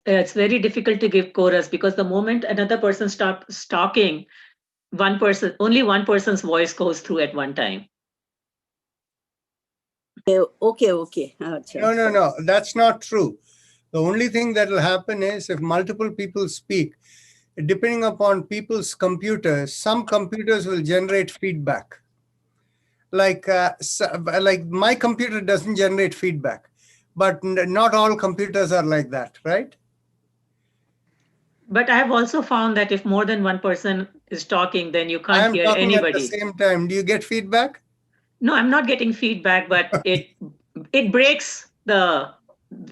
it's very difficult to give chorus because the moment another person starts talking, only one person's voice goes through at one time. Okay. No, no, no. That's not true. The only thing that will happen is if multiple people speak, depending upon people's computers, some computers will generate feedback. Like my computer doesn't generate feedback, but not all computers are like that, right? But I have also found that if more than one person is talking, then you I can't am hear talking at the anybody. same time. Do you get feedback? No, I'm not getting feedback, but it breaks the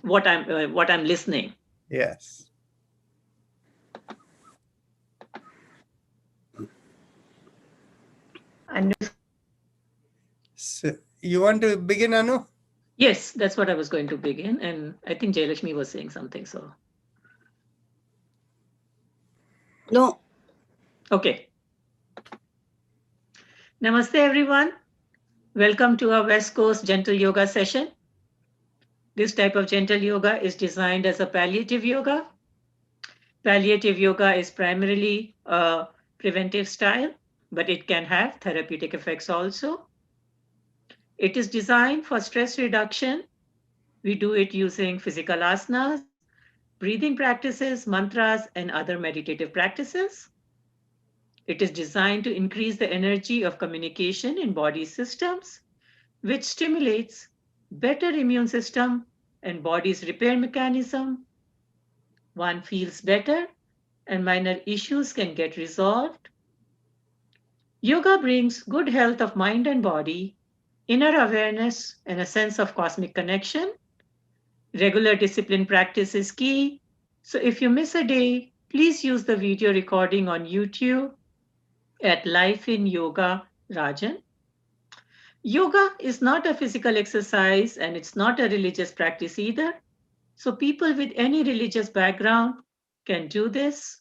what I'm listening. Yes. And So you want to begin, Anu? yes, that's what I was going to begin, and I think Jayalakshmi was saying something. So No. okay. Namaste, everyone. Welcome to our West Coast Gentle Yoga session. This type of gentle yoga is designed as a palliative yoga. Palliative yoga is primarily a preventive style, but it can have therapeutic effects also. It is designed for stress reduction. We do it using physical asanas, breathing practices, mantras, and other meditative practices. It is designed to increase the energy of communication in body systems, which stimulates better immune system and body's repair mechanism. One feels better and minor issues can get resolved. Yoga brings good health of mind and body, inner awareness, and a sense of cosmic connection. Regular discipline practice is key. So if you miss a day, please use the video recording on YouTube at Life in Yoga Rajan. Yoga is not a physical exercise and it's not a religious practice either. So people with any religious background can do this.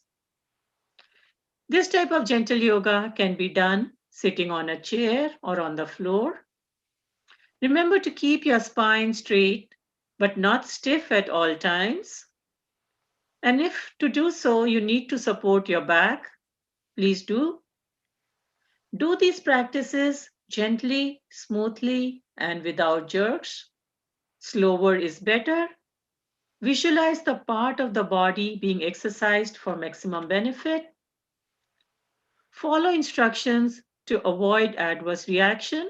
This type of gentle yoga can be done sitting on a chair or on the floor. Remember to keep your spine straight but not stiff at all times. And if to do so you need to support your back, please do. Do these practices gently, smoothly, and without jerks. Slower is better. Visualize the part of the body being exercised for maximum benefit. Follow instructions to avoid adverse reaction.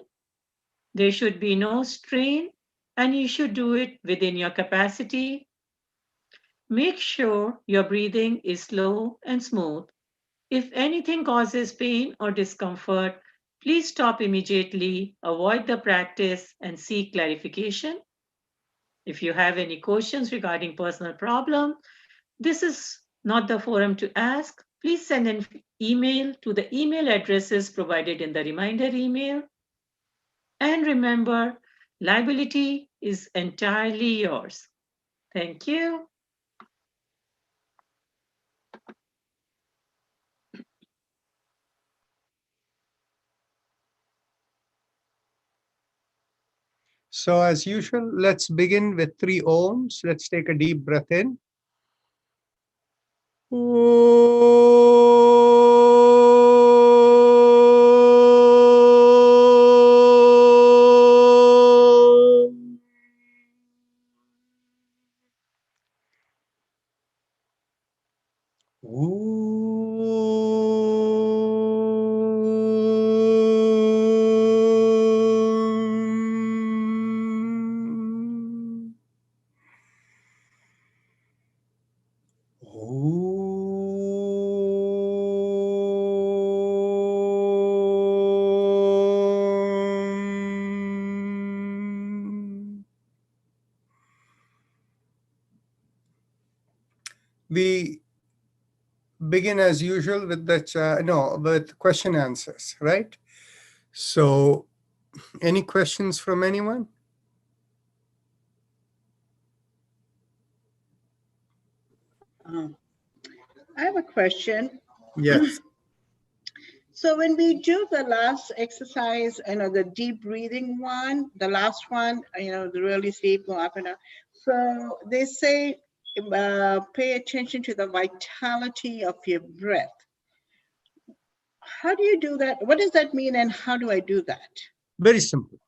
There should be no strain, and you should do it within your capacity. Make sure your breathing is slow and smooth. If anything causes pain or discomfort, please stop immediately, avoid the practice, and seek clarification. If you have any questions regarding personal problem, this is not the forum to ask. Please send an email to the email addresses provided in the reminder email. And remember, liability is entirely yours. Thank you. So as usual, let's begin with 3 ohms. Let's take a deep breath in. We begin as usual with with question answers, right? So any questions from anyone? I have a question. Yes. So when we do the last exercise, the deep breathing one, the last one, the really deep, so they say pay attention to the vitality of your breath. How do you do that? What does that mean, and how do I do that? Very simple.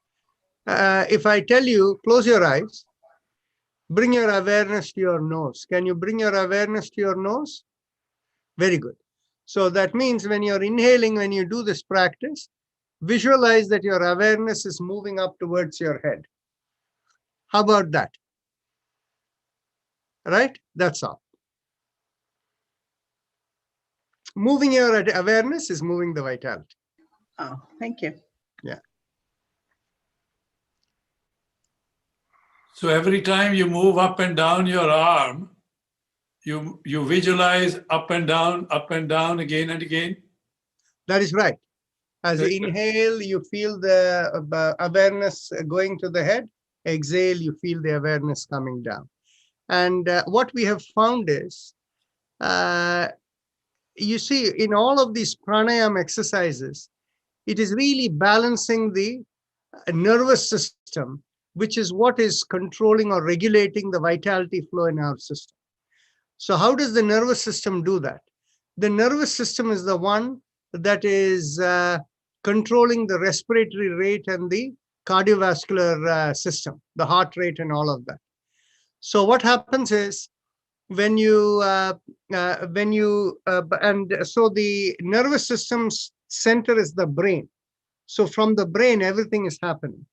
If I tell you, close your eyes, bring your awareness to your nose. Can you bring your awareness to your nose? Very good. So that means when you're inhaling, when you do this practice, visualize that your awareness is moving up towards your head. How about that? Right? That's all. Moving your awareness is moving the vitality. Oh, thank you. Yeah. So every time you move up and down your arm, you visualize up and down again and again? That is right. As you Very good. inhale, you feel the awareness going to the head. Exhale, you feel the awareness coming down. And what we have found is, you see, in all of these pranayama exercises, it is really balancing the nervous system, which is what is controlling or regulating the vitality flow in our system. So how does the nervous system do that? The nervous system is the one that is controlling the respiratory rate and the cardiovascular system, the heart rate and all of that. So what happens is when you, and so the nervous system's center is the brain. So from the brain, everything is happening.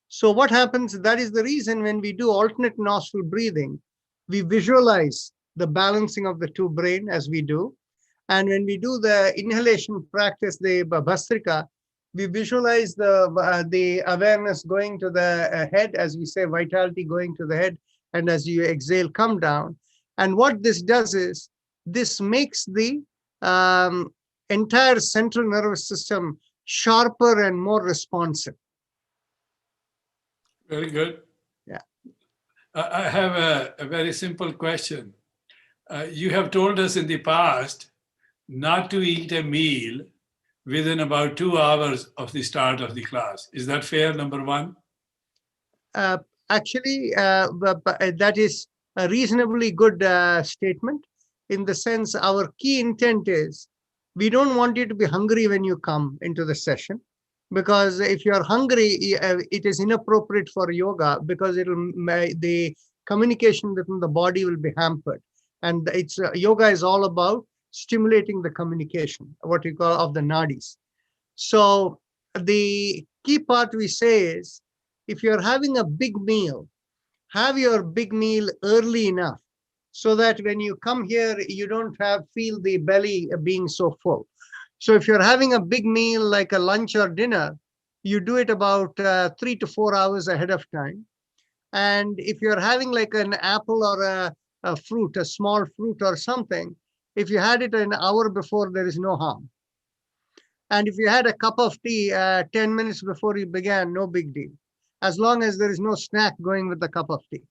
So what happens, that is the reason when we do alternate nostril breathing, we visualize the balancing of the two brain as we do. And when we do the inhalation practice, the Bhastrika, we visualize the awareness going to the head, as we say, vitality going to the head. And as you exhale, come down. And what this does is, this makes the entire central nervous system sharper and more responsive. Very good. Yeah. I have a very simple question. You have told us in the past not to eat a meal within about 2 hours of the start of the class. Is that fair, number one? Actually, that is a reasonably good statement, in the sense our key intent is, we don't want you to be hungry when you come into the session, because if you're hungry, it is inappropriate for yoga, because the communication within the body will be hampered. And it's yoga is all about stimulating the communication, what you call of the nadis. So the key part we say is, if you're having a big meal, have your big meal early enough so that when you come here, you don't feel the belly being so full. So if you're having a big meal like a lunch or dinner, you do it about 3 to 4 hours ahead of time. And if you're having like an apple or a fruit, a small fruit or something, if you had it an hour before, there is no harm. And if you had a cup of tea 10 minutes before you began, no big deal, as long as there is no snack going with the cup of tea.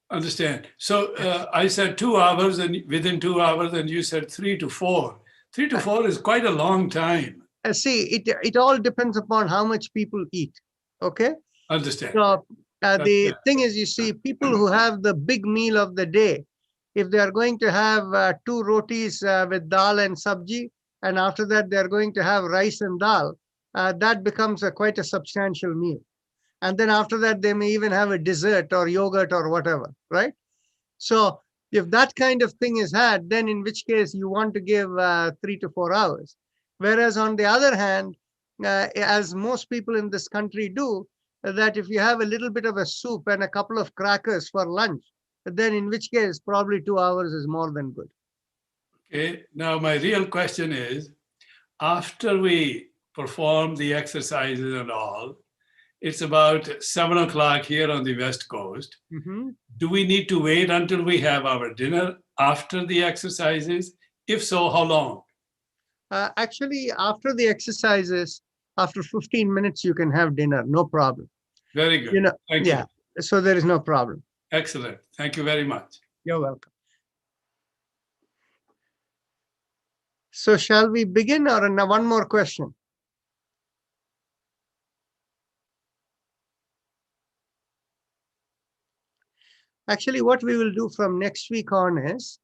Understand. So I said 2 hours, and within 2 hours, and you said 3 to 4. 3 to 4 is quite a long time. See, it all depends upon how much people eat. Okay. Understand. So the thing is, you see, people who have the big meal of the day, if they are going to have 2 rotis with dal and sabji, and after that they are going to have rice and dal, that becomes quite a substantial meal. And then after that, they may even have a dessert or yogurt or whatever, right? So if that kind of thing is had, then in which case you want to give 3 to 4 hours. Whereas on the other hand, as most people in this country do, that if you have a little bit of a soup and a couple of crackers for lunch, then in which case probably 2 hours is more than good. Okay. Now my real question is, after we perform the exercises and all, it's about 7 o'clock here on the West Coast. Mm-hmm. Do we need to wait until we have our dinner after the exercises? If so, how long? Actually, after the exercises, after 15 minutes, you can have dinner, no problem. Very good. You know, Thank yeah. you. So there is no problem. Excellent. Thank you very much. You're welcome. So shall we begin, or one more question? Actually, what we will do from next week on is,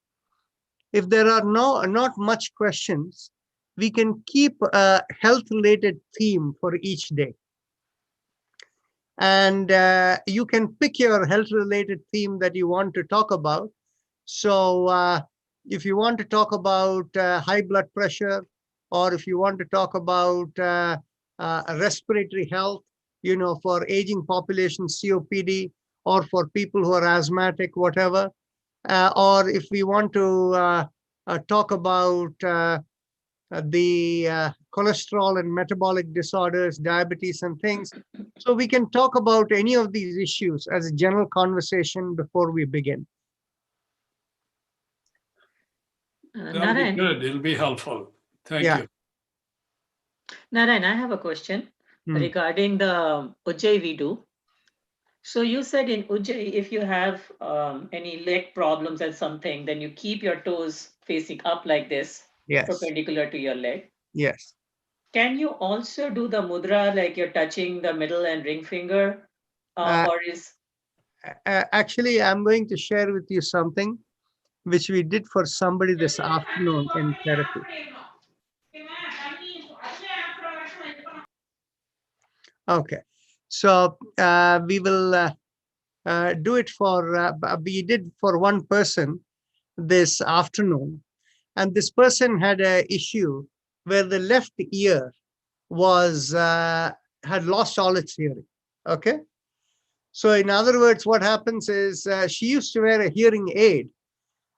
if there are not much questions, we can keep a health-related theme for each day. And you can pick your health-related theme that you want to talk about. So if you want to talk about high blood pressure, or if you want to talk about respiratory health, you know, for aging population, COPD, or for people who are asthmatic, whatever, or if we want to talk about the cholesterol and metabolic disorders, diabetes and things. So we can talk about any of these issues as a general conversation before we begin. That'll be Narayan, good. It'll be helpful. Thank Yeah. you. Narayan, I have a question Hmm. regarding the Ujjayi we do. So you said in Ujjayi, if you have any leg problems or something, then you keep your toes facing up like this, Yes, perpendicular to your leg. yes. Can you also do the mudra like you're touching the middle and ring finger? Or is Actually, I'm going to share with you something which we did for somebody this afternoon in therapy. Okay, so we will do it for, we did for one person this afternoon, and this person had an issue where the left ear was, had lost all its hearing, okay? So in other words, what happens is she used to wear a hearing aid,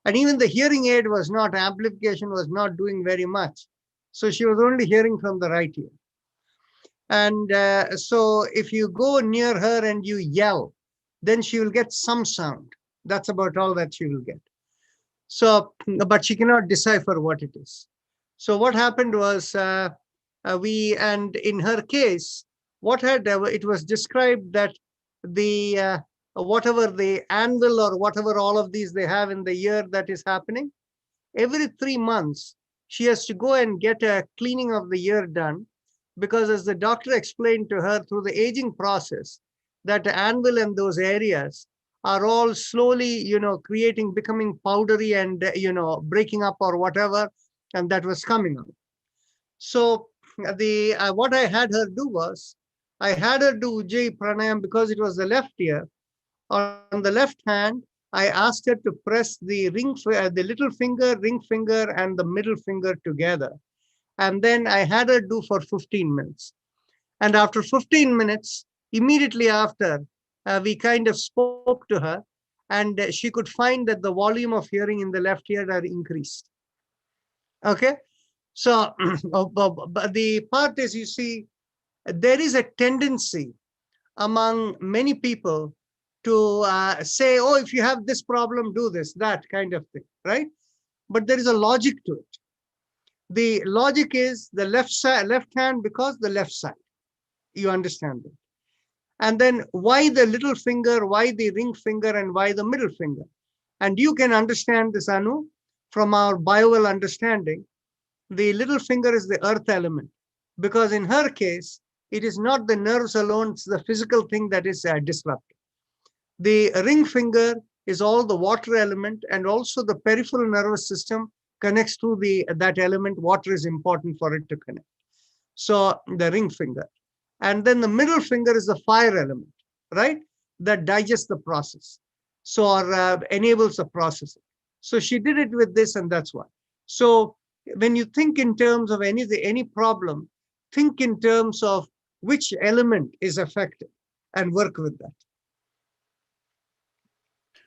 and even the hearing aid was not, amplification was not doing very much. So she was only hearing from the right ear. And so if you go near her and you yell, then she will get some sound. That's about all that she will get. So, but she cannot decipher what it is. So what happened was and in her case, what had, it was described that the, whatever the anvil or whatever all of these they have in the ear that is happening, every 3 months, she has to go and get a cleaning of the ear done, because as the doctor explained to her through the aging process, that the anvil and those areas are all slowly, you know, becoming powdery and, you know, breaking up or whatever, and that was coming out. So the what I had her do was, I had her do Ujjayi Pranayam because it was the left ear. On the left hand, I asked her to press the the little finger, ring finger, and the middle finger together. And then I had her do for 15 minutes. And after 15 minutes, immediately after, we kind of spoke to her, and she could find that the volume of hearing in the left ear had increased. Okay. So but the part is, you see, there is a tendency among many people to say, oh, if you have this problem, do this, that kind of thing, right? But there is a logic to it. The logic is the left side, left hand, because the left side. You understand that? And then why the little finger, why the ring finger, and why the middle finger? And you can understand this, Anu, from our bioval understanding. The little finger is the earth element, because in her case, it is not the nerves alone, it's the physical thing that is disrupted. The ring finger is all the water element, and also the peripheral nervous system connects to that element. Water is important for it to connect. So the ring finger. And then the middle finger is the fire element, right? That digests the process. So, or enables the process. So she did it with this, and that's why. So when you think in terms of any problem, think in terms of which element is affected and work with that.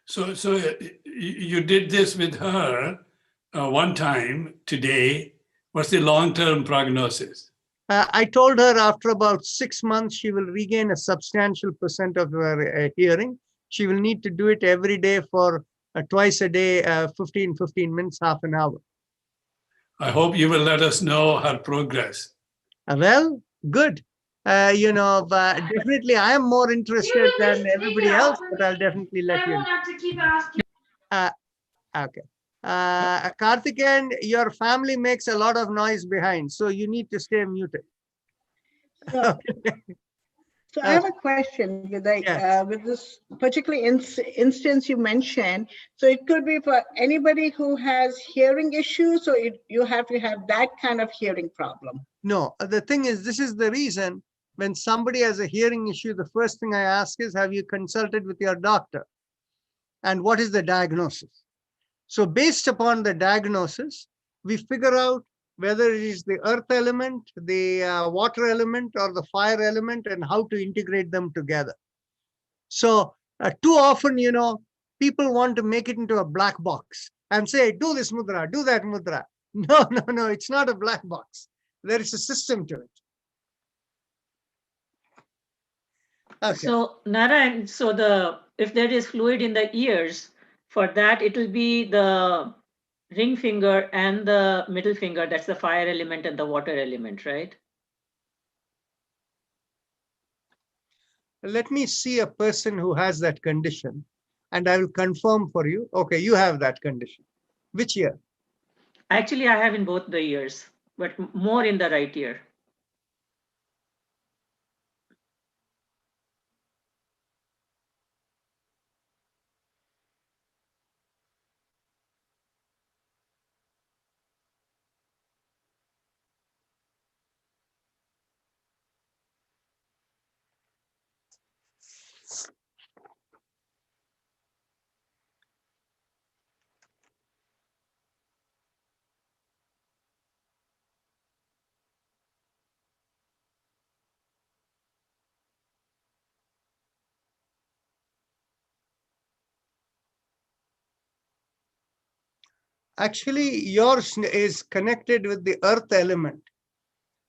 So you did this with her one time today. What's the long-term prognosis? I told her after about 6 months, she will regain a substantial % of her hearing. She will need to do it every day for twice a day, 15 minutes, half an hour. I hope you will let us know her progress. Well, good. You know, definitely I am more interested than everybody else, but I'll definitely let you know. Okay. Karthikeyan, your family makes a lot of noise behind, so you need to stay muted. So, So I have a question with Yes. with this particular instance you mentioned. So it could be for anybody who has hearing issues, so you have to have that kind of hearing problem. No, the thing is, this is the reason when somebody has a hearing issue, the first thing I ask is, have you consulted with your doctor? And what is the diagnosis? So based upon the diagnosis, we figure out whether it is the earth element, the water element, or the fire element, and how to integrate them together. So too often, people want to make it into a black box and say, do this mudra, do that mudra. No, it's not a black box. There is a system to it. Okay. So Narayan, if there is fluid in the ears, for that it will be the ring finger and the middle finger. That's the fire element and the water element, right? Let me see a person who has that condition, and I will confirm for you. Okay, you have that condition. Which ear? Actually, I have in both the ears, but more in the right ear. Actually, yours is connected with the earth element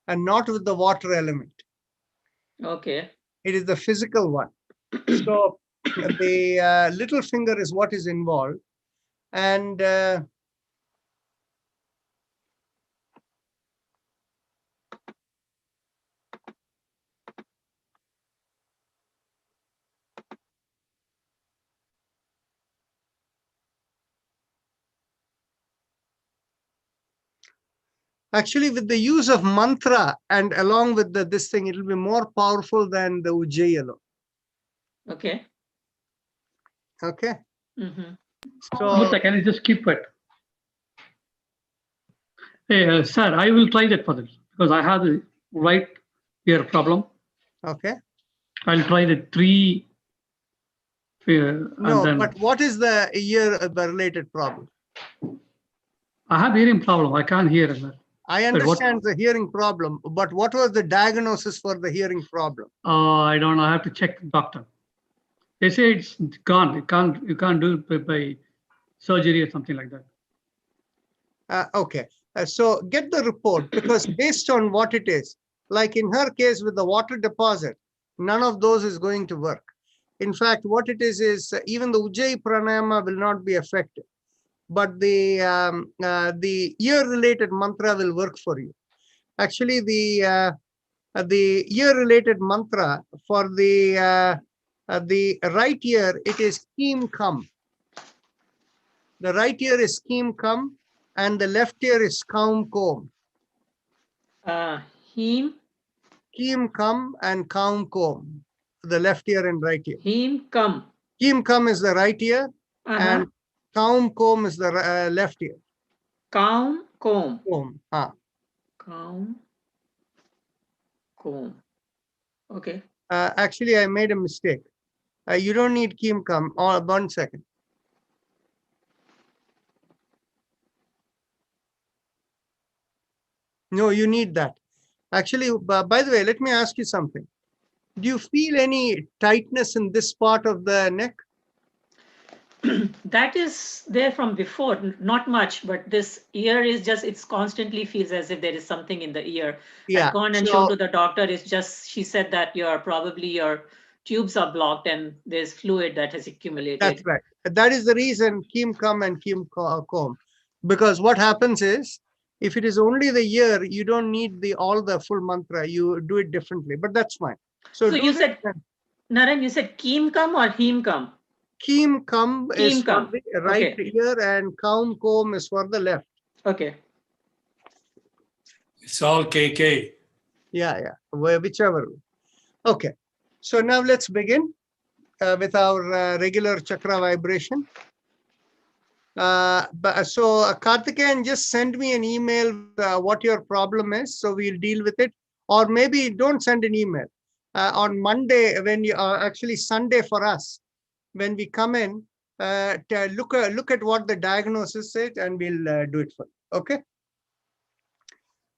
and not with the water element. Okay. It is the physical one. So the little finger is what is involved. And actually, with the use of mantra and along with this thing, it will be more powerful than the Ujjayi alone. Okay. Okay. Mm-hmm. So can I just keep it? Hey, sir, I will try that for this because I have the right ear problem. okay. I'll try the 3. No, then but what is the ear related problem? I have hearing problem. I can't hear. I But what- understand the hearing problem, but what was the diagnosis for the hearing problem? I don't know. I have to check the doctor. They say it's gone. You can't do it by surgery or something like that. Okay, so get the report because based on what it is, like in her case with the water deposit, none of those is going to work. In fact, what it is even the Ujjayi pranayama will not be affected, but the ear-related mantra will work for you. Actually, the ear-related mantra for the right ear, it is Keem Kam. The right ear is Keem Kam, and the left ear is Kaum Kom. Him, Keem Kam and Kaum Kom, the left ear and right ear. him, come. Keem Kam is the right ear, and Kaum Kom is the left ear. Kaum, comb. Kom. Kaum, comb. Okay. Actually, I made a mistake. You don't need Keem Kam. 1 second. No, you need that. Actually, by the way, let me ask you something. Do you feel any tightness in this part of the neck? That is there from before, not much, but this ear is just, it's constantly feels as if there is something in the ear. Yeah. I've gone and so- shown to the doctor. It's just, she said that your tubes are blocked and there's fluid that has accumulated. That's right. That is the reason Keem Kam and Keem Kom. Because what happens is, if it is only the ear, you don't need all the full mantra. You do it differently, but that's fine. So So you said, Naren, you said Keem come or Him come? Keem Kam is Keem Kam. for the right Okay. ear and Kaum Kom is for the left. Okay. It's all KK. Yeah, whichever. Okay. So now let's begin with our regular chakra vibration. So Karthikeyan, just send me an email what your problem is, so we'll deal with it. Or maybe don't send an email. On Monday, when you actually Sunday for us, when we come in, to look at what the diagnosis is, and we'll do it for you. Okay.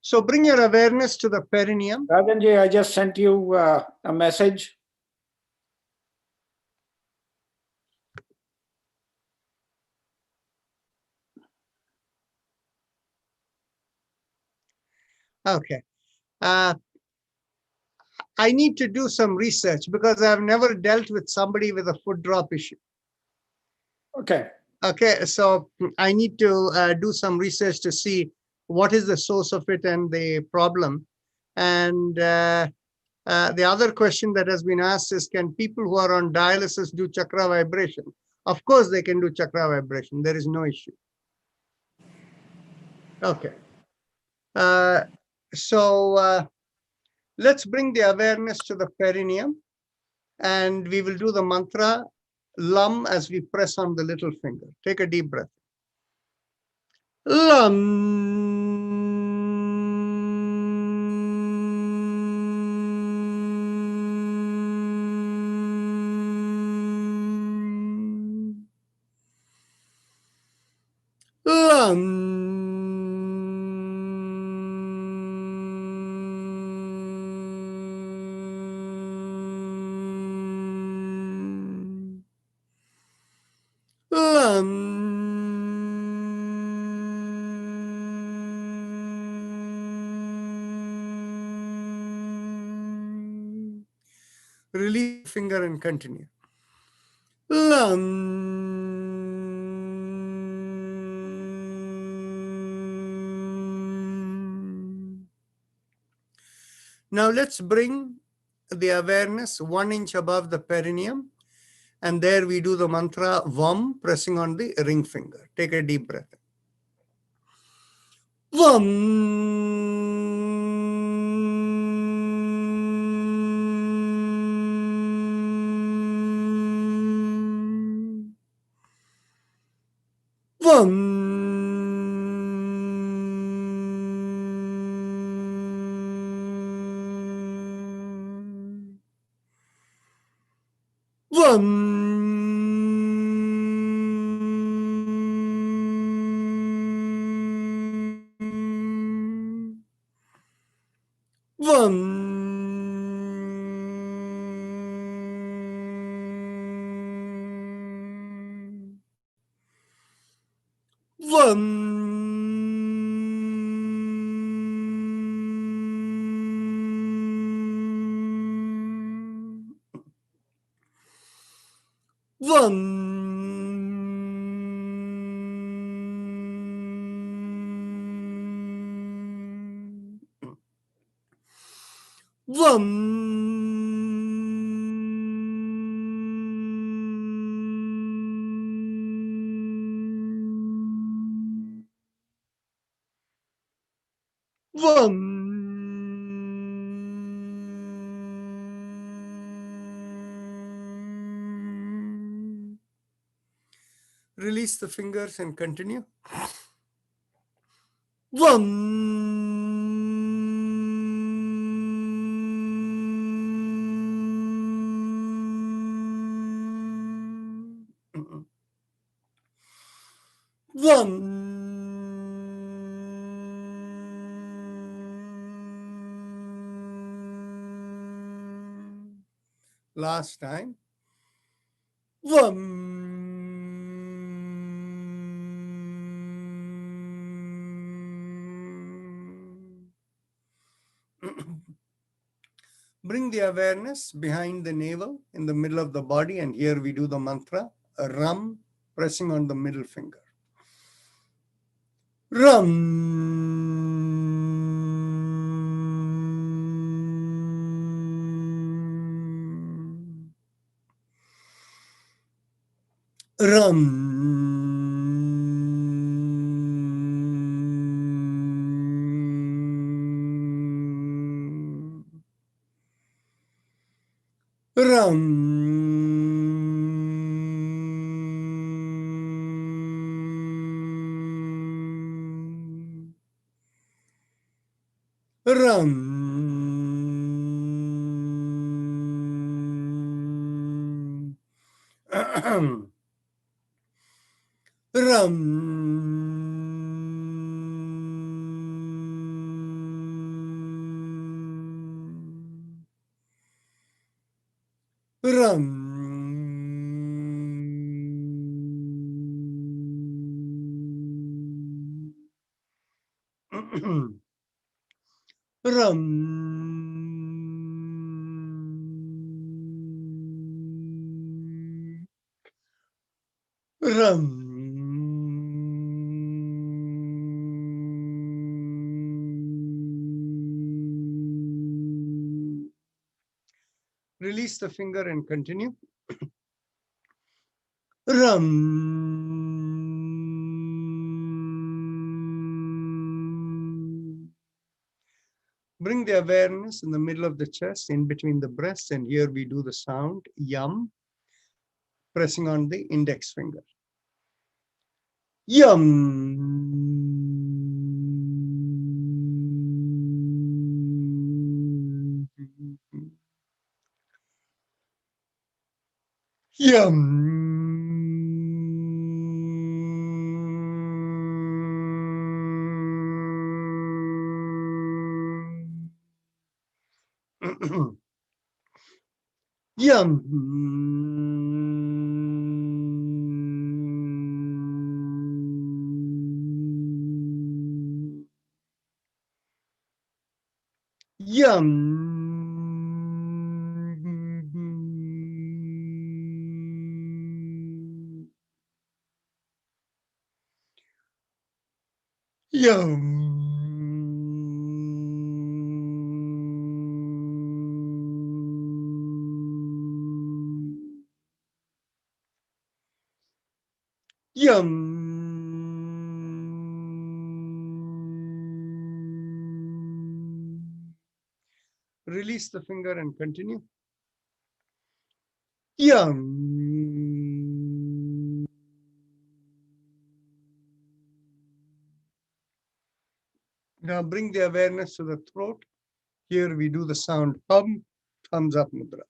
So bring your awareness to the perineum. Rajanji, I just sent you a message. Okay. I need to do some research because I've never dealt with somebody with a foot drop issue. Okay. Okay, so I need to do some research to see what is the source of it and the problem. And the other question that has been asked is, can people who are on dialysis do chakra vibration? Of course, they can do chakra vibration. There is no issue. Okay. So let's bring the awareness to the perineum, and we will do the mantra LUM as we press on the little finger. Take a deep breath. LUM. Release finger and continue. Now let's bring the awareness 1 inch above the perineum, and there we do the mantra VAM, pressing on the ring finger. Take a deep breath. VAM. VAM. Release the fingers and continue. Last time. Bring the awareness behind the navel in the middle of the body, and here we do the mantra Ram, pressing on the middle finger. Ram. Ram. Ram. Ram. Ram. Ram. Ram. Release the finger and continue. Ram. Bring the awareness in the middle of the chest, in between the breasts, and here we do the sound yum, pressing on the index finger. Yum. Yum. Yum. Yum. Release the finger and continue. Yum. Now bring the awareness to the throat. Here we do the sound hum, thumbs up mudra.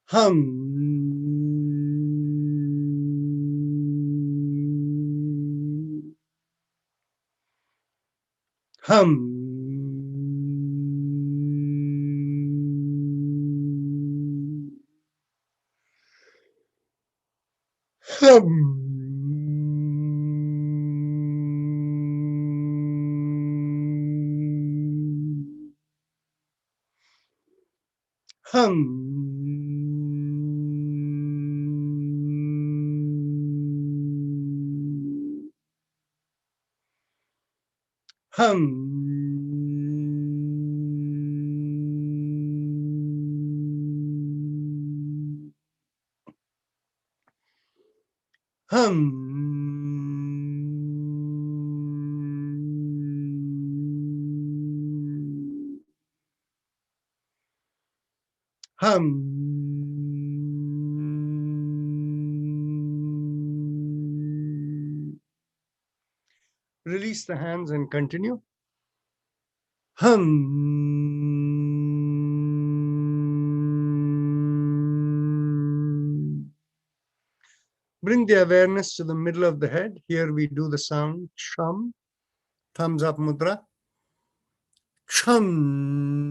Hum. Hum. Hum. Hum. Hum. Hum. Release the hands and continue. Hum. Bring the awareness to the middle of the head. Here we do the sound chum, thumbs up mudra. Chum.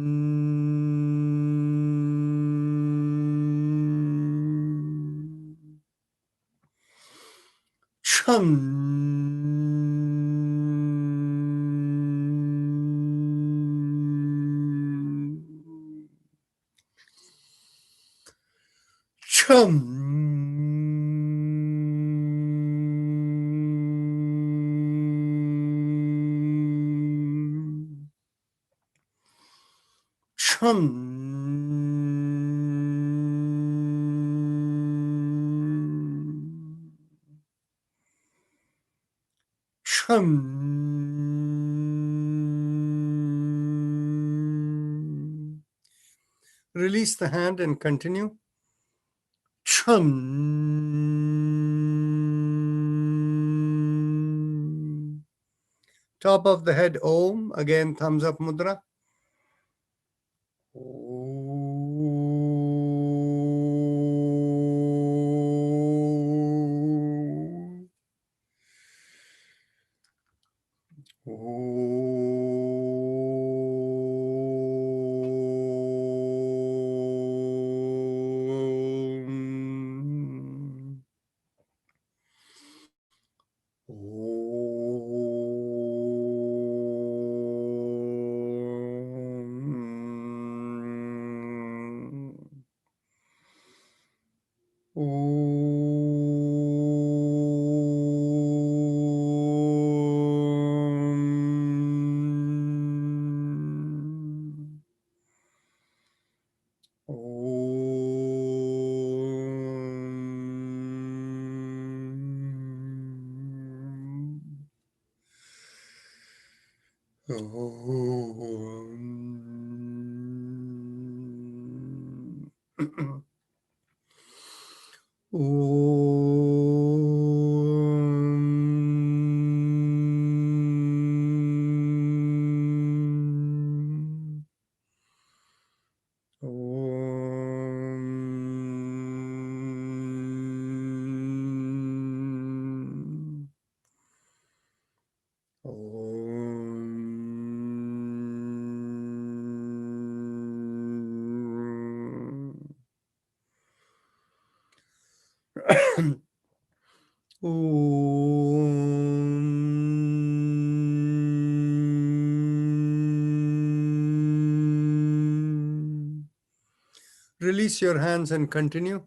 Chum. Chum. Chum. Release the hand and continue. Chum. Top of the head, Om. Again, thumbs up mudra. Release your hands and continue.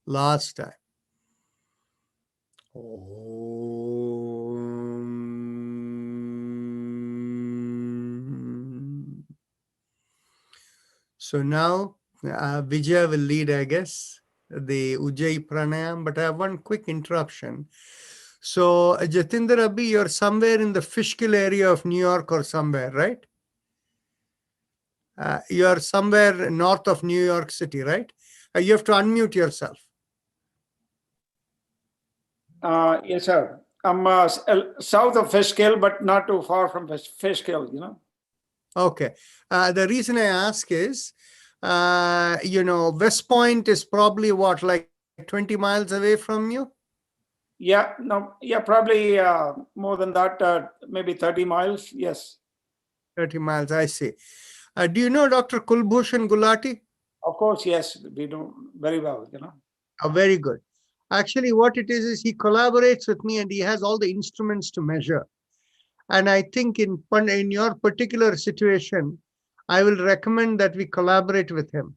Last time. So now Vijaya will lead, I guess, the Ujjayi Pranayam, but I have one quick interruption. So Jatinder Abhi, you're somewhere in the Fishkill area of New York or somewhere, right? You're somewhere north of New York City, right? You have to unmute yourself. Yes, sir. I'm south of Fishkill, but not too far from Fishkill, you know. Okay. The reason I ask is, West Point is probably what, like 20 miles away from you? Yeah, no, yeah, probably more than that, maybe 30 miles. Yes. 30 miles, I see. Do you know Dr. Kulbhushan Gulati? Of course, yes. We do very well, you know. Very good. Actually, what it is he collaborates with me and he has all the instruments to measure. And I think in your particular situation, I will recommend that we collaborate with him.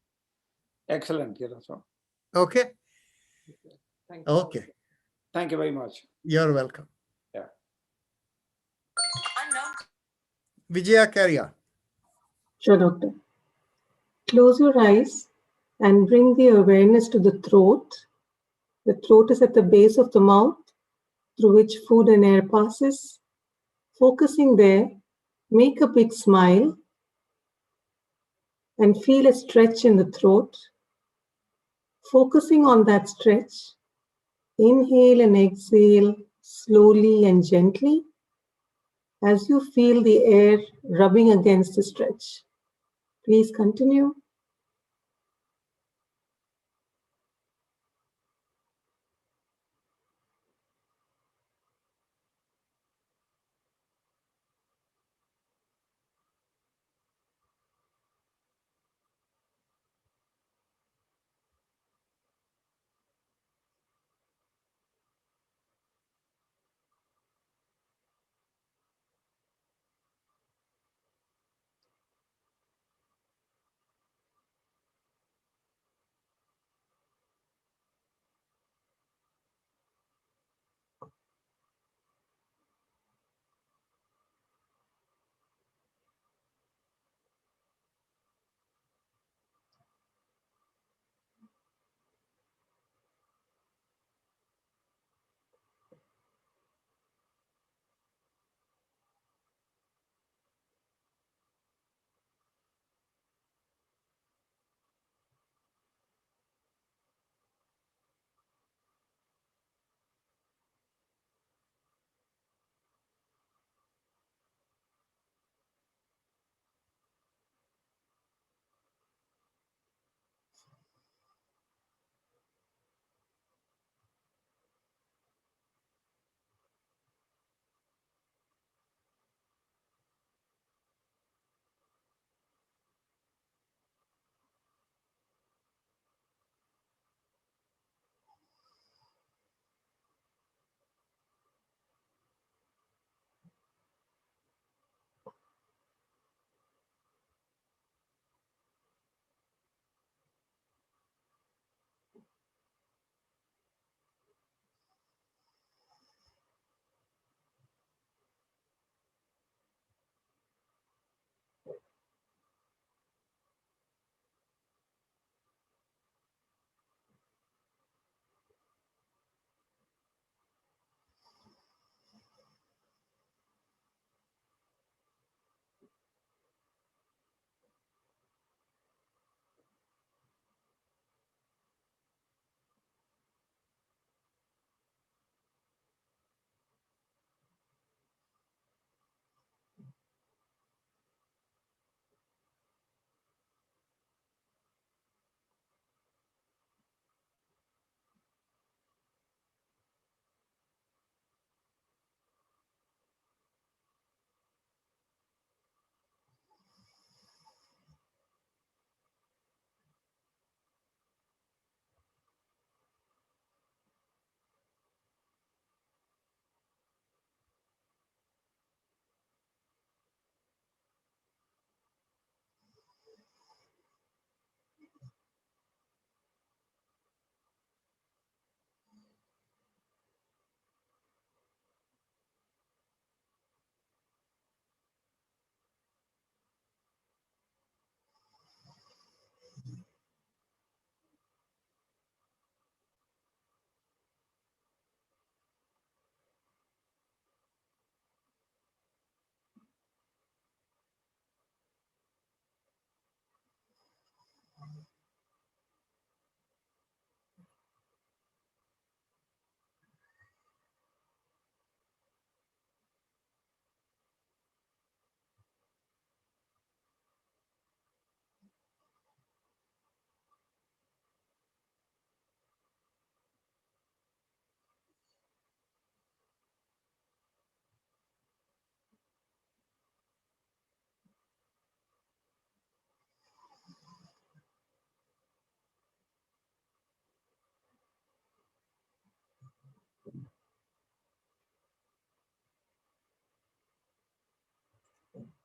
Excellent, you know. So, Okay? thank you. Okay. Thank you very much. You're welcome. Yeah. Vijaya, carry on. Sure, doctor. Close your eyes and bring the awareness to the throat. The throat is at the base of the mouth through which food and air passes. Focusing there, make a big smile and feel a stretch in the throat. Focusing on that stretch, inhale and exhale slowly and gently as you feel the air rubbing against the stretch. Please continue.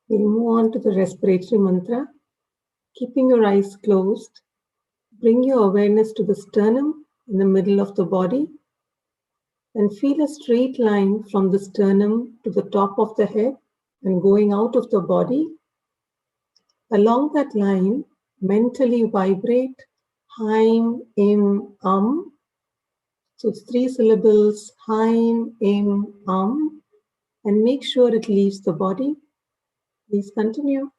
We'll move on to the respiratory mantra. Keeping your eyes closed, bring your awareness to the sternum in the middle of the body and feel a straight line from the sternum to the top of the head and going out of the body. Along that line, mentally vibrate Haim, Im, So it's 3 syllables, Haim, Im, and make sure it leaves the body. Please continue.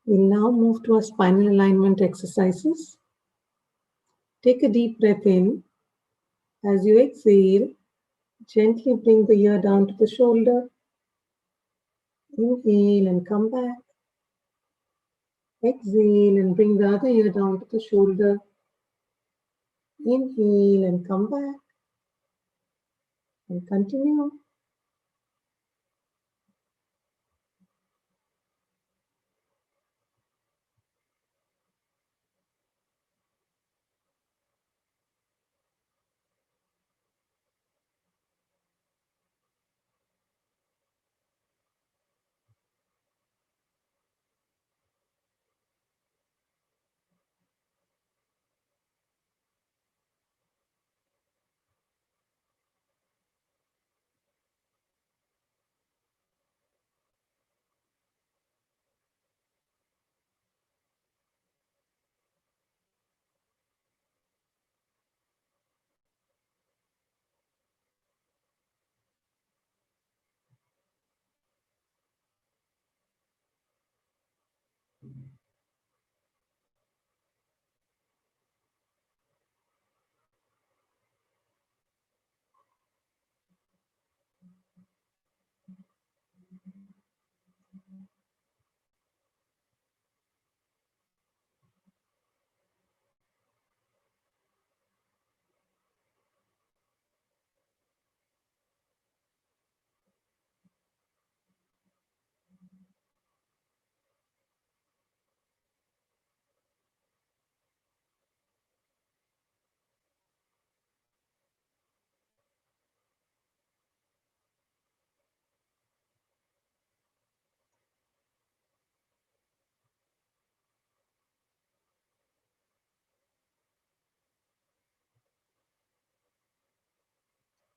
We'll now move to our spinal alignment exercises. Take a deep breath in. As you exhale, gently bring the ear down to the shoulder. Inhale and come back. Exhale and bring the other ear down to the shoulder. Inhale and come back. And continue.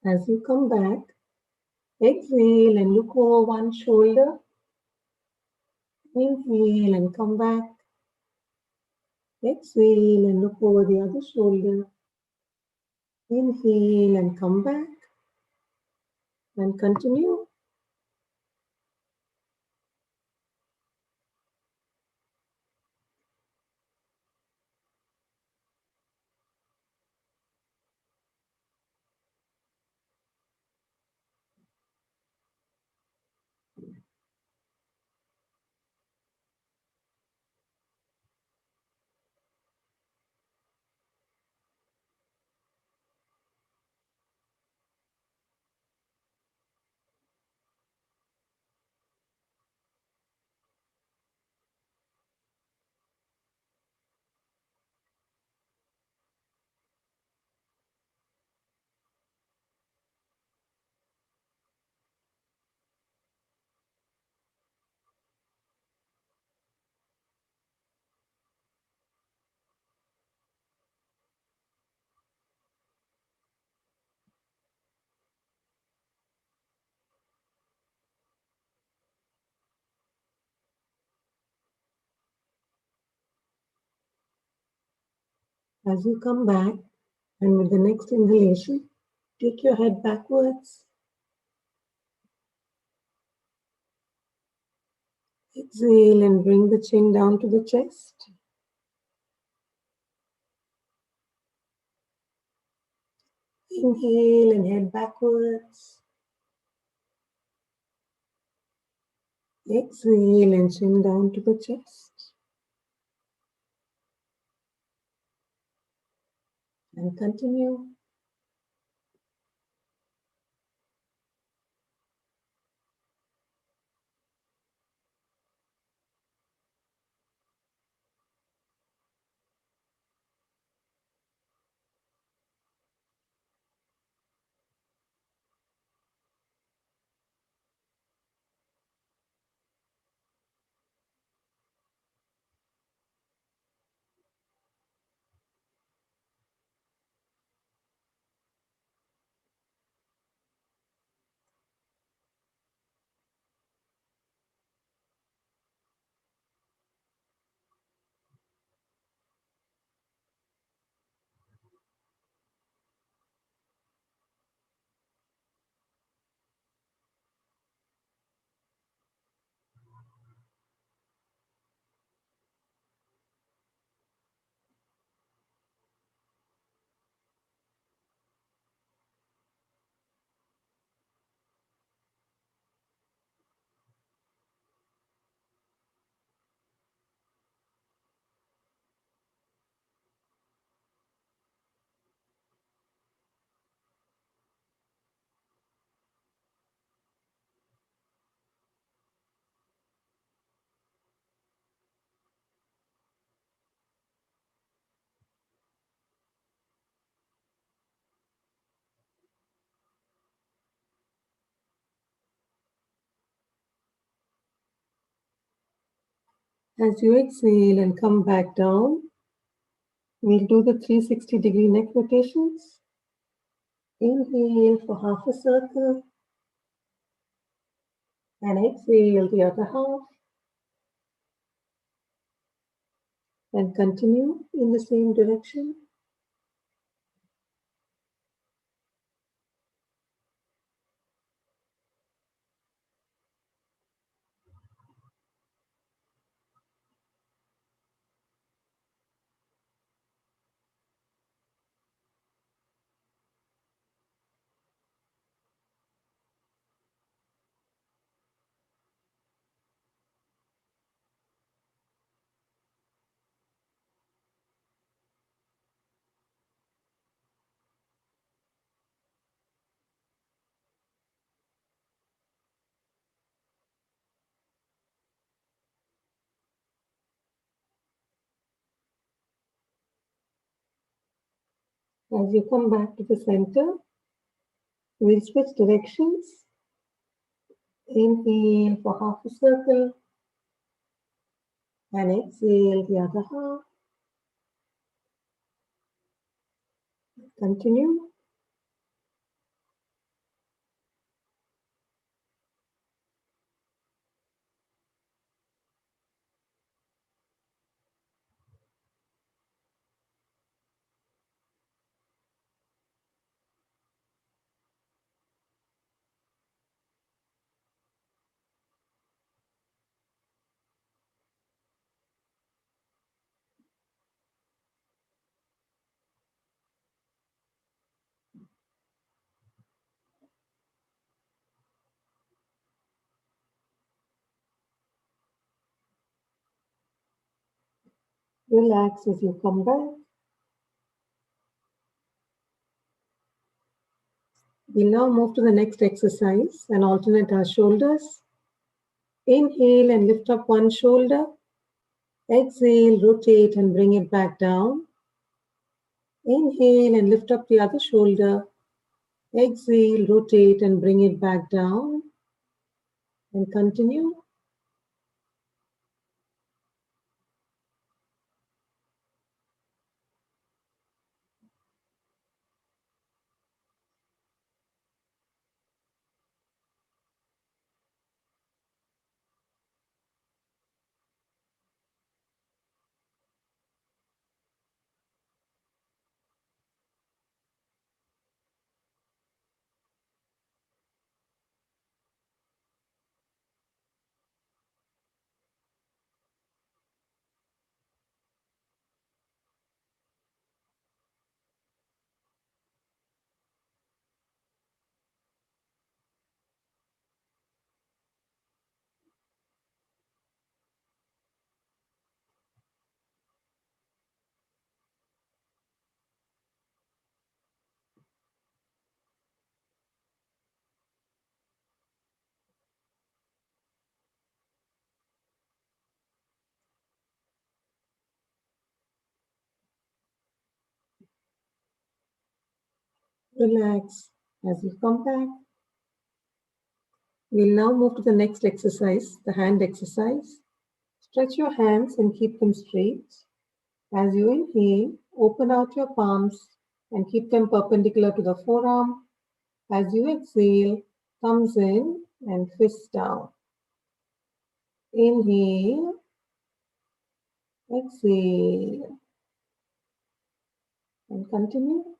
As you come back, exhale and look over one shoulder. Inhale and come back. Exhale and look over the other shoulder. Inhale and come back. And continue. As you come back, and with the next inhalation, take your head backwards. Exhale and bring the chin down to the chest. Inhale and head backwards. Exhale and chin down to the chest. And continue. As you exhale and come back down, we'll do the 360-degree neck rotations. Inhale for half a circle and exhale the other half. And continue in the same direction. As you come back to the center, we'll switch directions. Inhale for half a circle and exhale the other half. Continue. Relax as you come back. We'll now move to the next exercise and alternate our shoulders. Inhale and lift up one shoulder. Exhale, rotate and bring it back down. Inhale and lift up the other shoulder. Exhale, rotate and bring it back down. And continue. Relax as you come back. We'll now move to the next exercise, the hand exercise. Stretch your hands and keep them straight. As you inhale, open out your palms and keep them perpendicular to the forearm. As you exhale, thumbs in and fists down. Inhale, exhale, and continue.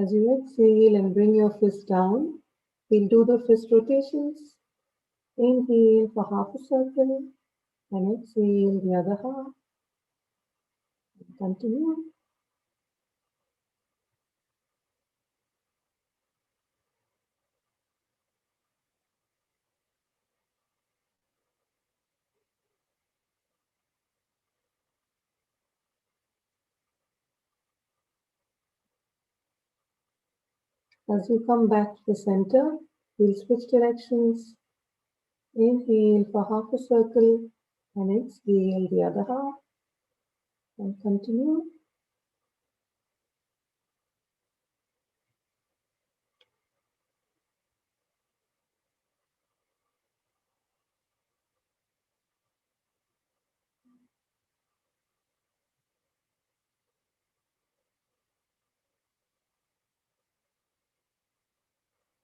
As you exhale and bring your fist down, we'll do the fist rotations. Inhale for half a circle and exhale the other half. Continue. As you come back to the center, we'll switch directions. Inhale for half a circle and exhale the other half. And continue.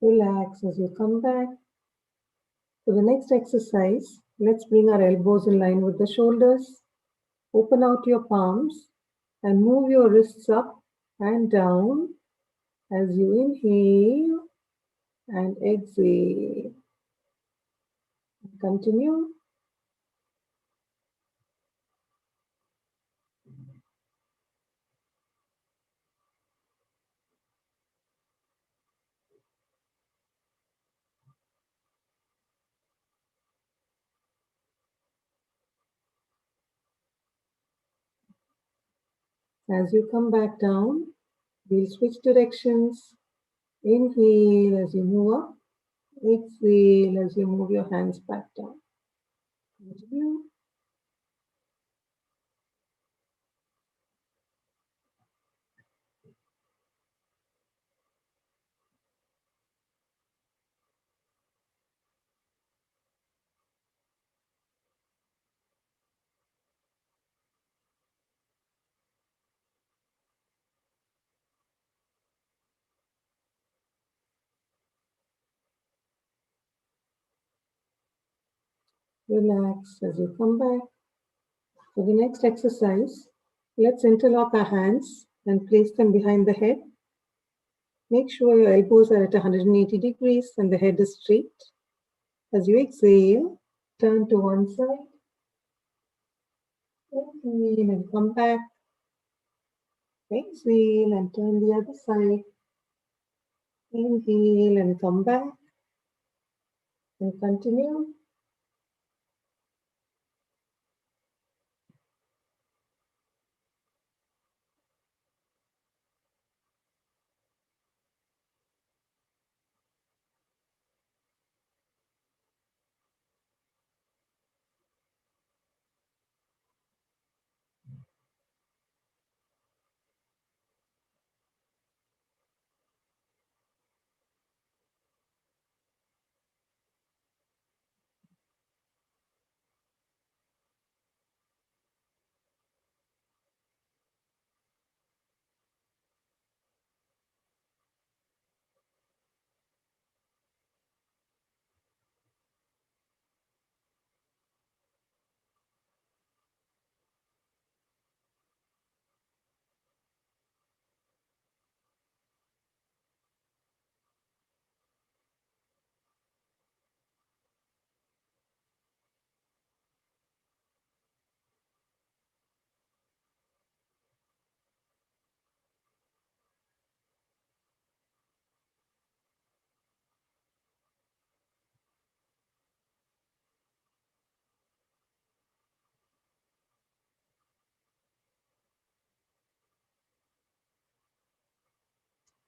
Relax as you come back. For the next exercise, let's bring our elbows in line with the shoulders. Open out your palms and move your wrists up and down as you inhale and exhale. Continue. As you come back down, we'll switch directions. Inhale as you move up. Exhale as you move your hands back down. Continue. Relax as you come back. For the next exercise, let's interlock our hands and place them behind the head. Make sure your elbows are at 180 degrees and the head is straight. As you exhale, turn to one side. Inhale and come back. Exhale and turn the other side. Inhale and come back. And continue.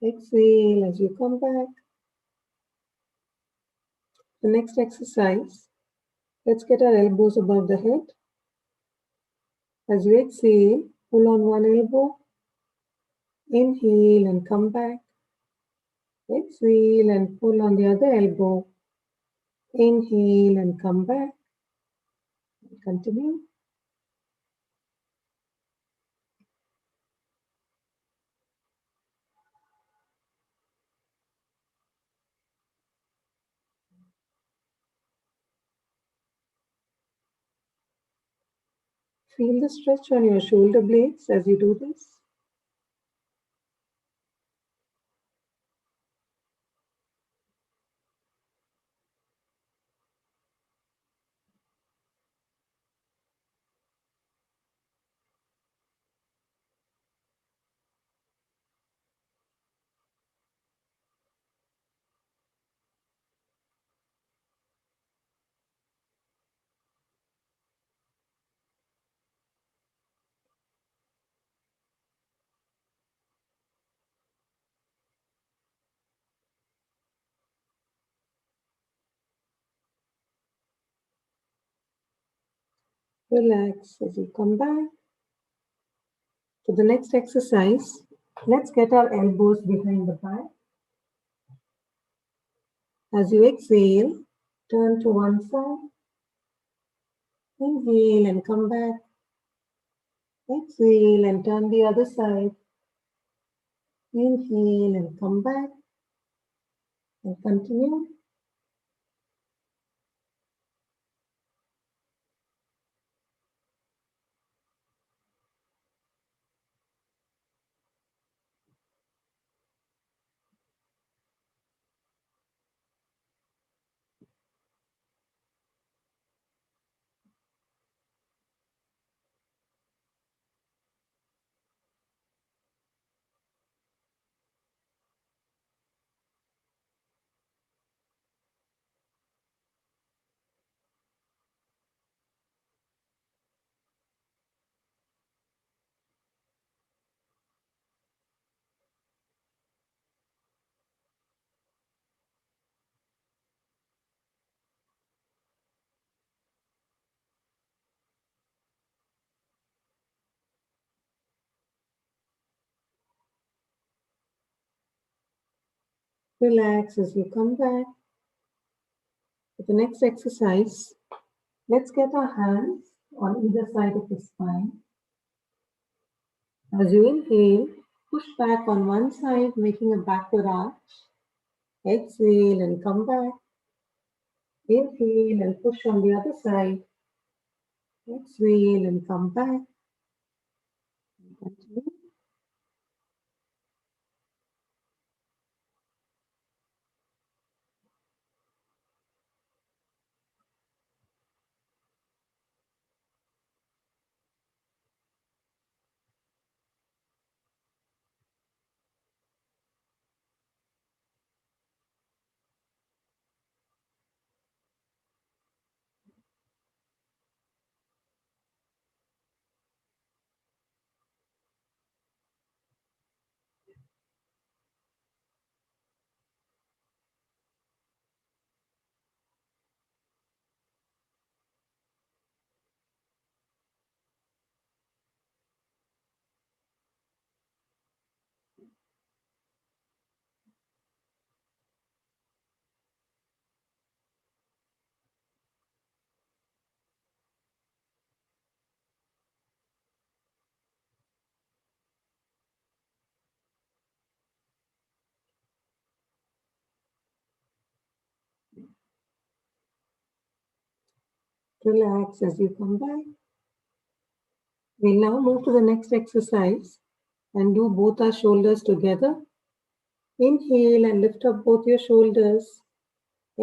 Exhale as you come back. The next exercise, let's get our elbows above the head. As you exhale, pull on one elbow. Inhale and come back. Exhale and pull on the other elbow. Inhale and come back. Continue. Feel the stretch on your shoulder blades as you do this. Relax as you come back. For the next exercise, let's get our elbows behind the back. As you exhale, turn to one side. Inhale and come back. Exhale and turn the other side. Inhale and come back. And continue. Relax as you come back. For the next exercise, let's get our hands on either side of the spine. As you inhale, push back on one side, making a backward arch. Exhale and come back. Inhale and push on the other side. Exhale and come back. Continue. Relax as you come back. We'll now move to the next exercise and do both our shoulders together. Inhale and lift up both your shoulders.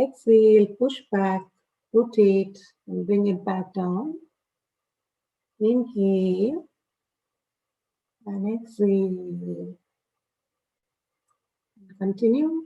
Exhale, push back, rotate, and bring it back down. Inhale and exhale. Continue.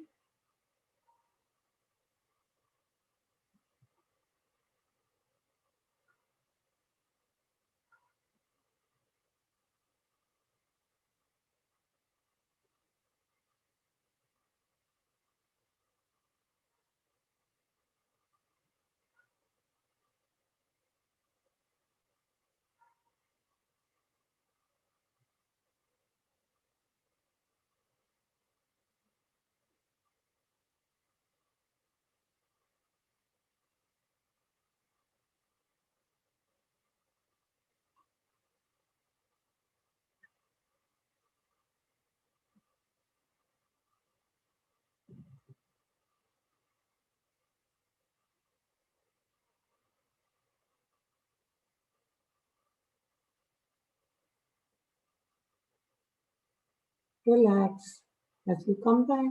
Relax. As you come back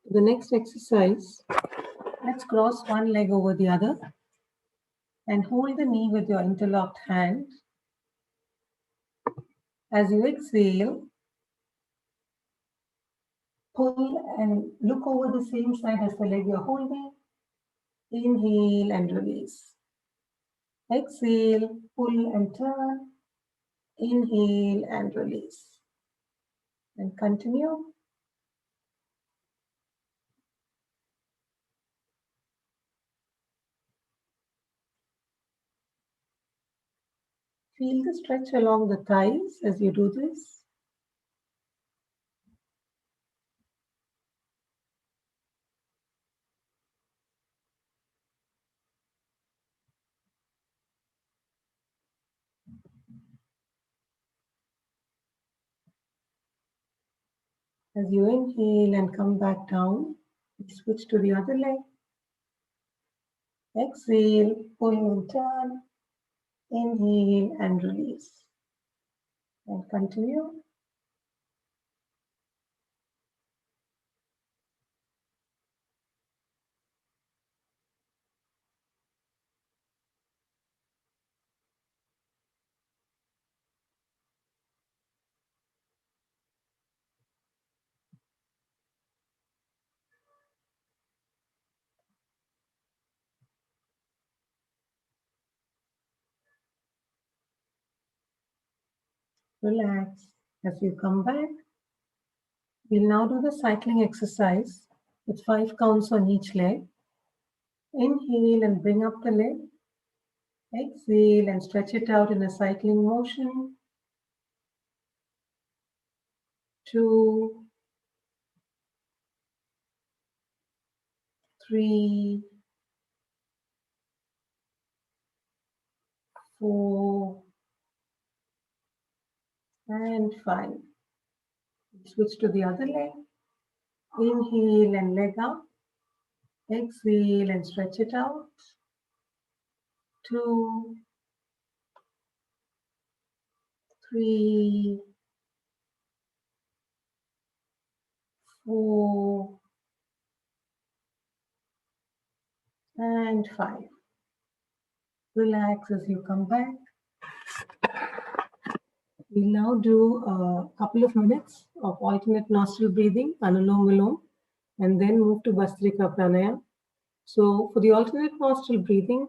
to the next exercise, let's cross one leg over the other and hold the knee with your interlocked hand. As you exhale, pull and look over the same side as the leg you're holding. Inhale and release. Exhale, pull and turn. Inhale and release. And continue. Feel the stretch along the thighs as you do this. As you inhale and come back down, switch to the other leg. Exhale, pull and turn. Inhale and release. And continue. Relax. As you come back, we'll now do the cycling exercise with 5 counts on each leg. Inhale and bring up the leg. Exhale and stretch it out in a cycling motion. 2, 3, 4, and 5. Switch to the other leg. Inhale and leg up. Exhale and stretch it out. 2, 3, 4, and 5. Relax as you come back. We'll now do a couple of minutes of alternate nostril breathing, Anulom Vilom, and then move to Bhastrika Pranayama. So for the alternate nostril breathing,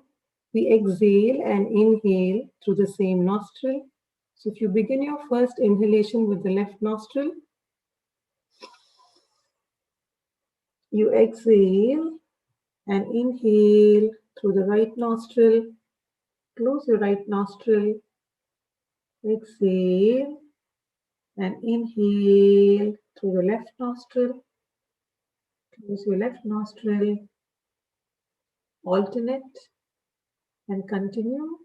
we exhale and inhale through the same nostril. So if you begin your first inhalation with the left nostril, you exhale and inhale through the right nostril. Close your right nostril. Exhale and inhale through the left nostril. Close your left nostril. Alternate and continue.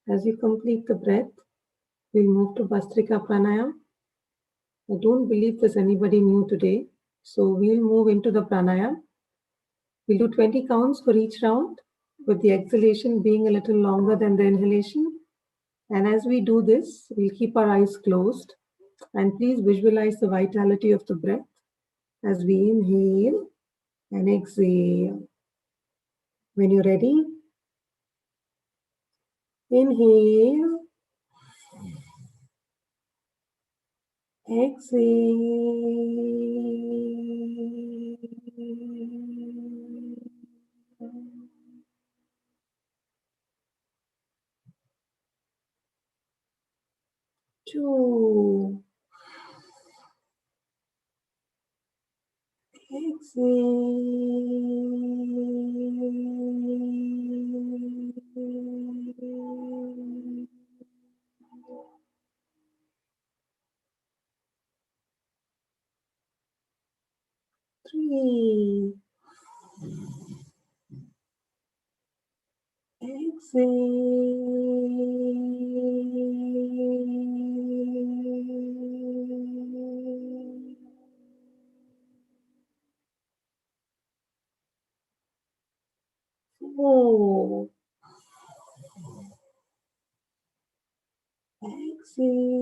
As you complete the breath, we'll move to Vastrika Pranayam. I don't believe there's anybody new today, so we'll move into the pranayam. We'll do 20 counts for each round, with the exhalation being a little longer than the inhalation. And as we do this, we'll keep our eyes closed, and please visualize the vitality of the breath as we inhale and exhale. When you're ready, inhale, exhale. 2, exhale. 3, exhale. 4, exhale.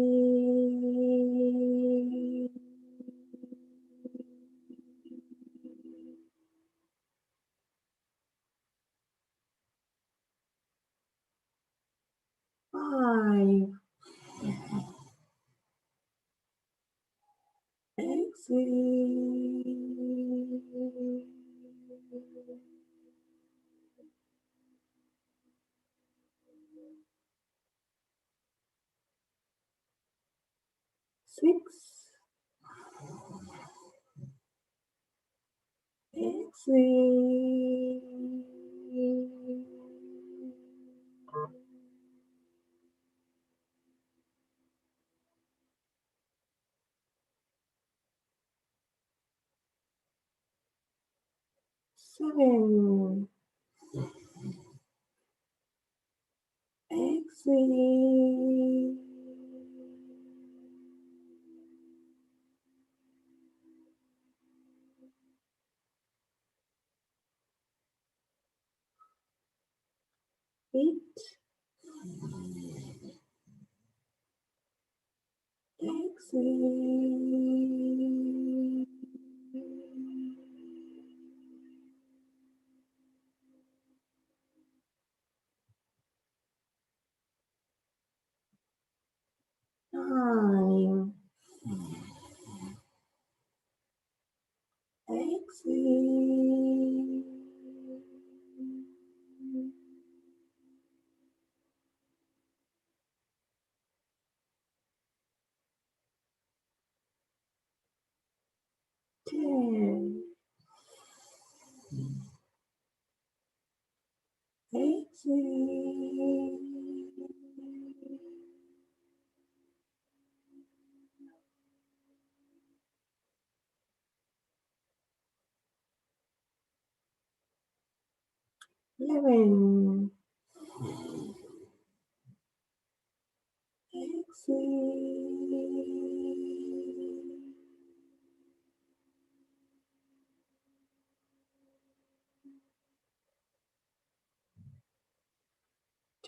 5, exhale. 6, exhale. 7, exhale. 8, exhale. 9, exhale. 10, exhale. 11, exhale.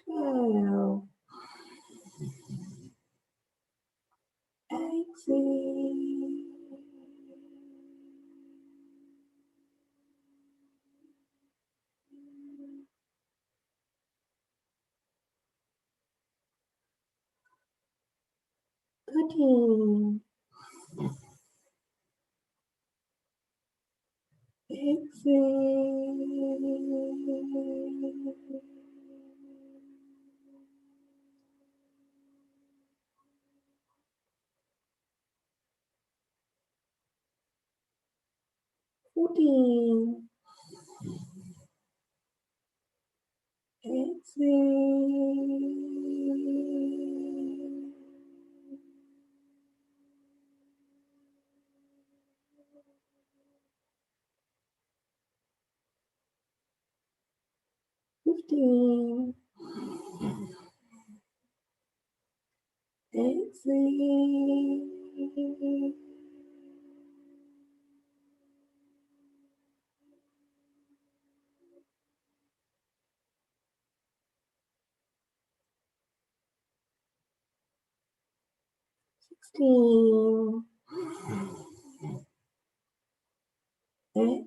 12, exhale. 13, exhale. 14, exhale. 15, Exhale. 16. Exhale.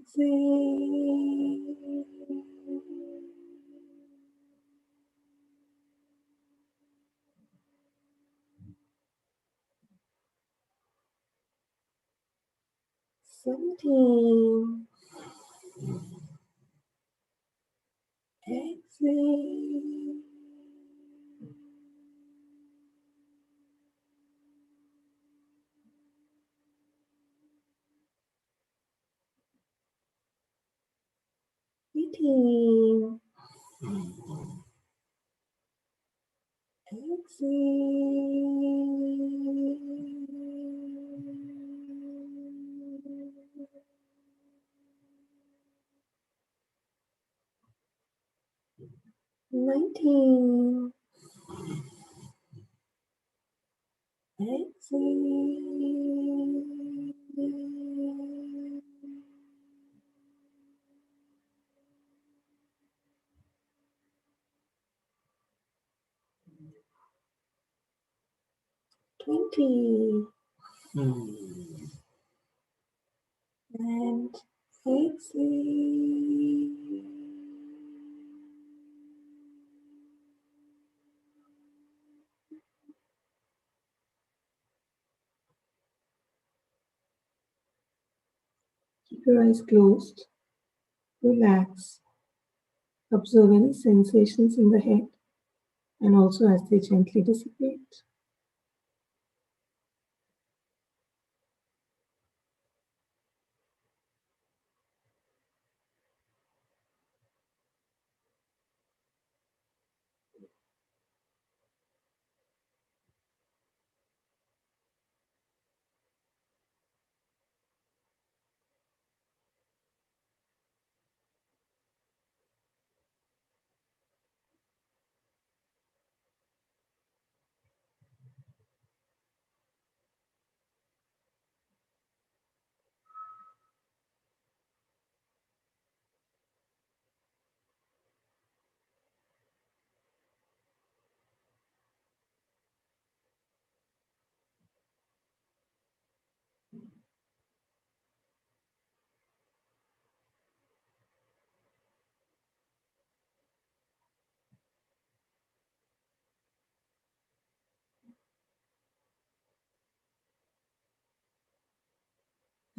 17. Exhale. 18. Exhale. 19. Exhale. 20. And exhale. Keep your eyes closed. Relax. Observe any sensations in the head and also as they gently dissipate.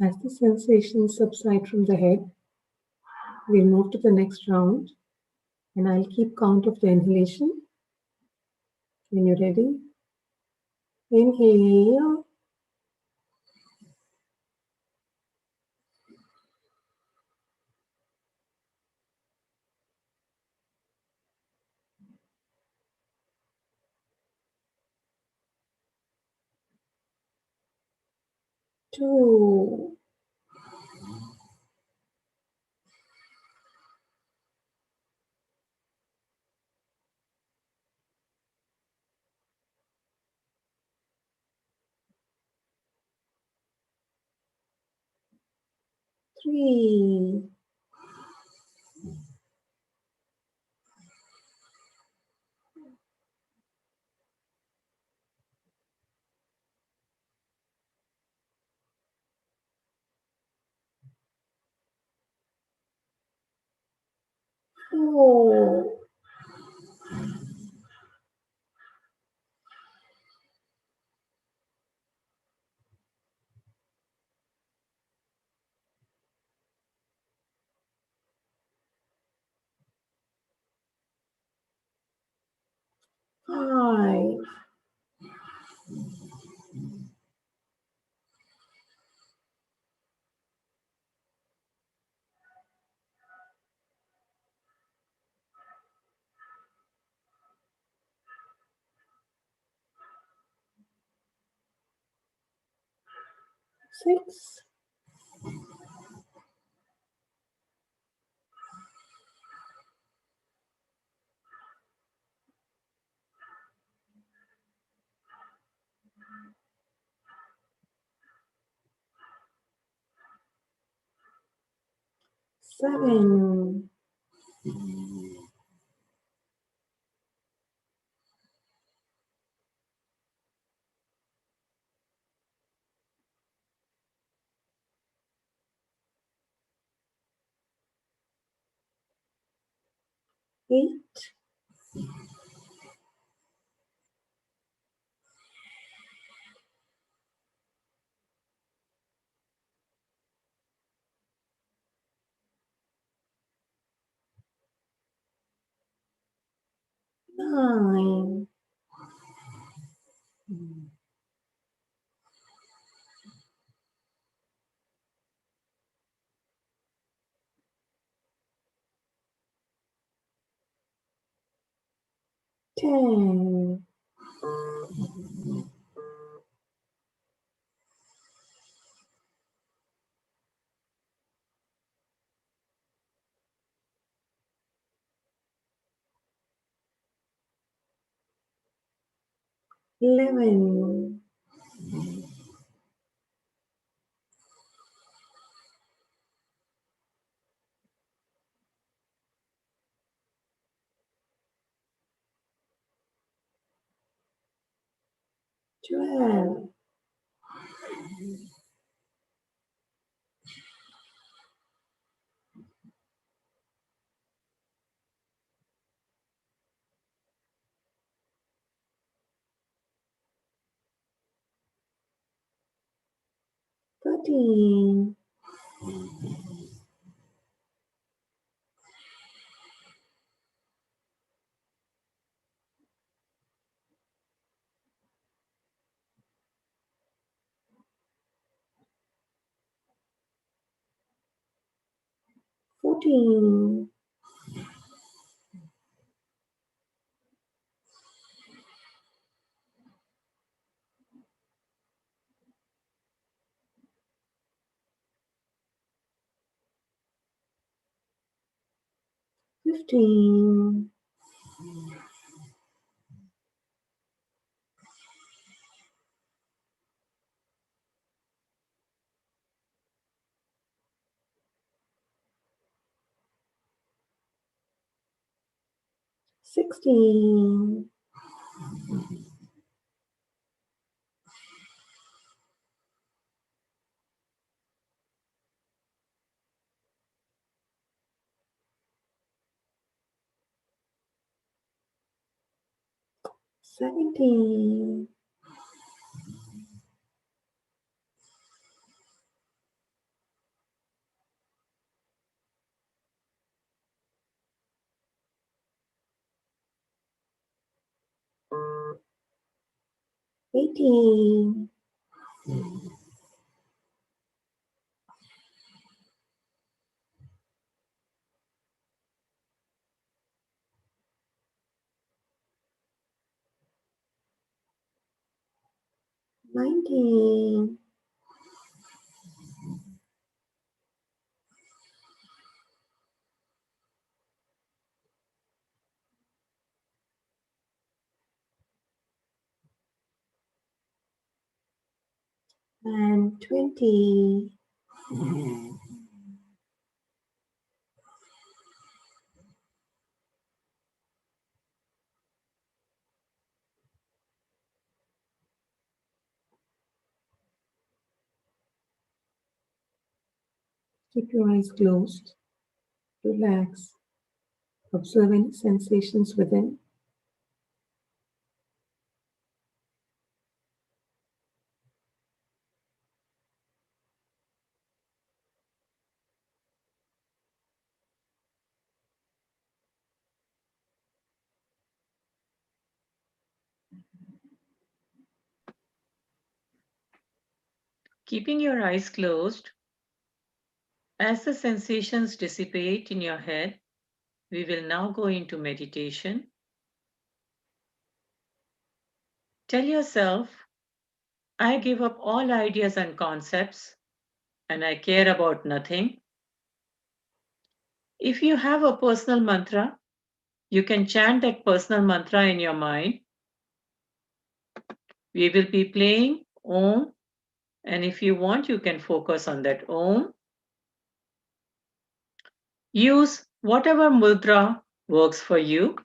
As the sensations subside from the head, we'll move to the next round and I'll keep count of the inhalation. When you're ready, inhale. Two. Three. Four. 5. 6. 7, 8, 9, 10, 11, 12, 13, 14, 15, 16, 17, 18, 19, 20. Keep your eyes closed. Relax. Observe any sensations within. Keeping your eyes closed, as the sensations dissipate in your head, we will now go into meditation. Tell yourself, I give up all ideas and concepts, and I care about nothing. If you have a personal mantra, you can chant that personal mantra in your mind. We will be playing Om, and if you want, you can focus on that Om. Use whatever mudra works for you.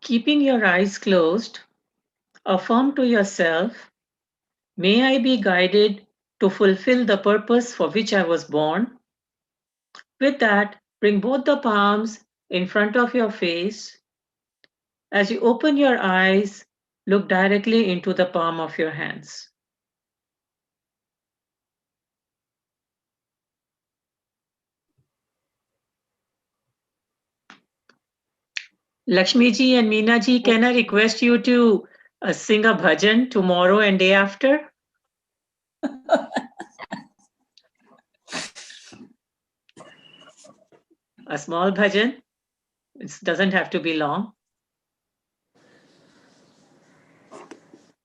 Keeping your eyes closed, affirm to yourself, may I be guided to fulfill the purpose for which I was born. With that, bring both the palms in front of your face. As you open your eyes, look directly into the palm of your hands. Lakshmi ji and Meena ji, can I request you to sing a bhajan tomorrow and day after? A small bhajan. It doesn't have to be long.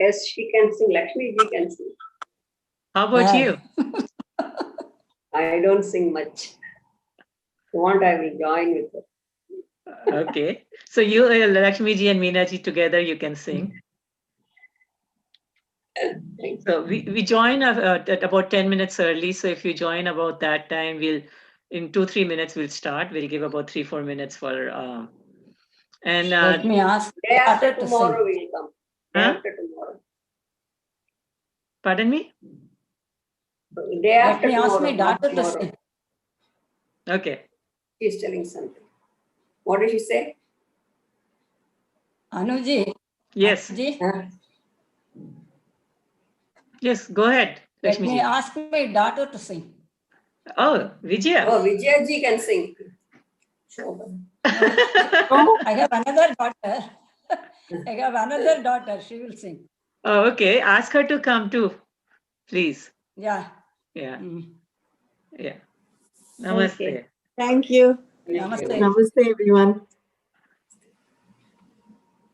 Yes, she can sing. Lakshmi ji can sing. How about you? I don't sing much. If you want, I will join with her. Okay. So you, Lakshmi ji and Meena ji together, you can sing. Thanks. So we join at about 10 minutes early. So if you join about that time, we'll, in 2-3 minutes, we'll start. We'll give about 3-4 minutes for, and Let me ask Day after daughter to tomorrow sing. we will come. Day Huh? after tomorrow. pardon me? Day Let after me ask tomorrow. my not daughter to tomorrow. sing. Okay. She's telling something. What did she say? Anuji. Yes. Anuji, Huh? Yes, go ahead, let Lakshmi me ji. ask my daughter to sing. Oh, Vijaya. Oh, Vijaya ji can sing. Shobha. I have another daughter. I have another daughter. She will sing. Oh, okay. Ask her to come too, please. Yeah. Yeah, Mm. yeah. Namaste. Okay. Thank you. Thank you. Namaste. Namaste, everyone.